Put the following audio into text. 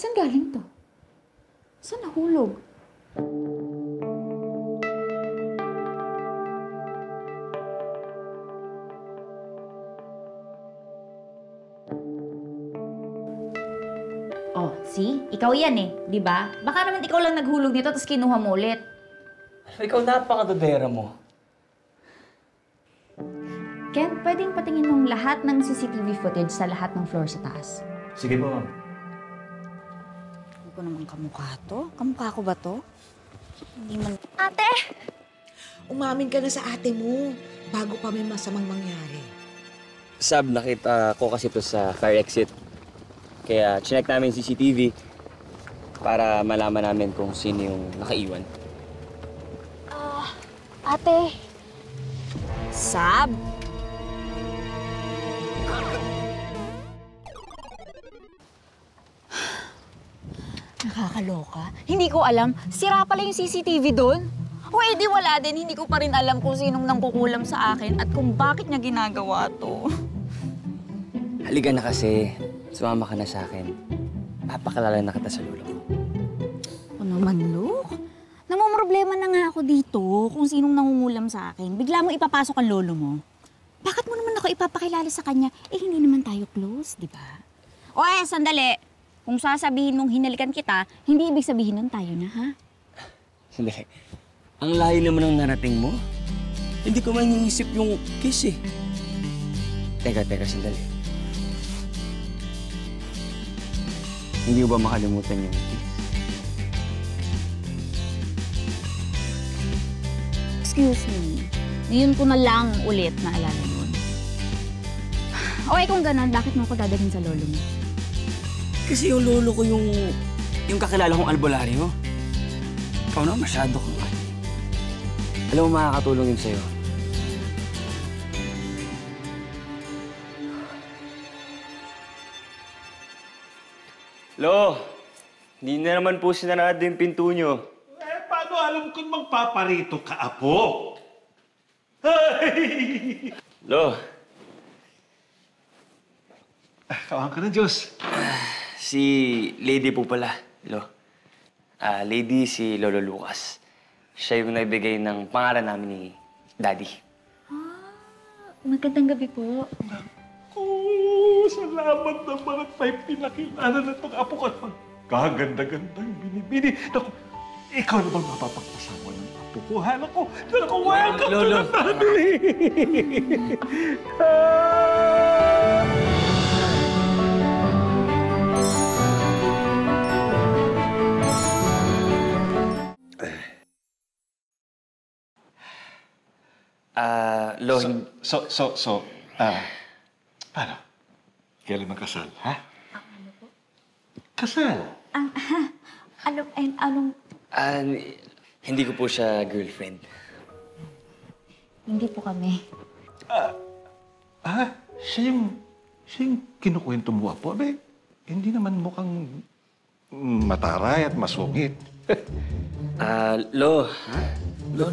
saan galing to? Saan nahulog? Oh, see? Ikaw yan eh, di ba? Baka naman ikaw lang naghulog nito tapos kinuha mo ulit. Ikaw napakadodera mo. Ken, pwedeng patingin mong lahat ng CCTV footage sa lahat ng floor sa taas. Sige po, ma'am. Hindi ko naman kamukha to. Kamukha ko ba to? Hindi man... Ate! Umamin ka na sa ate mo bago pa may masamang mangyari. Sab, nakita ko kasi to sa fire exit. Kaya chinek namin CCTV para malaman namin kung sino yung nakaiwan. Ate! Sab! Nakakaloka. Hindi ko alam. Sira pala yung CCTV doon. O edi wala din. Hindi ko pa rin alam kung sinong nangkukulam sa akin at kung bakit niya ginagawa to. Halika na kasi. Sumama ka na sa akin. Papakalala na kita sa lolo ko. Ano naman, Luke? Namumroblema na nga ako dito kung sinong nangungulam sa akin. Bigla mo ipapasok ang lolo mo. Bakit mo naman ako ipapakilala sa kanya? Eh, hindi naman tayo close, di ba? O sandali. Kung sasabihin mong hinalikan kita, hindi ibig sabihin nun tayo na, ha? Sandali. Ang layo naman ng narating mo. Hindi ko man iniisip yung kiss eh. Teka, sandali. Hindi ko ba makalimutan yung kiss? Excuse me. Ngayon ko na lang ulit naalala yun. Okay, kung gano'n, bakit mo ako dadalhin sa lolo mo? Kasi yung lolo ko yung kakilala kong albularyo. Ikaw na masyado kang alam mo, makakatulong yun sa'yo. Lo, hindi na naman po sinarado yung pinto nyo. Paano alam kung magpaparito ka, apo? Ay! Lo. Kawan ka na, Diyos. Si Lady po pala, Lo. Lady si Lolo Lucas. Siya yung nagbigay ng pangalan namin ni Daddy. Magandang gabi po. Naku, salamat naman at may pinakilala na itong apo ka. Kaganda-gandang binibini. Naku, ikaw na bang mapapagpasama ng apo ko? Naku, welcome to the family! Lo, paano? Kailan ang kasal, ha? Ano po? Kasal? Anong... hindi ko po siya girlfriend. Hindi po kami. Siya yung kinukwento mo, apo. Abe, hindi naman mukhang mataray at masungit. Lo. Lo.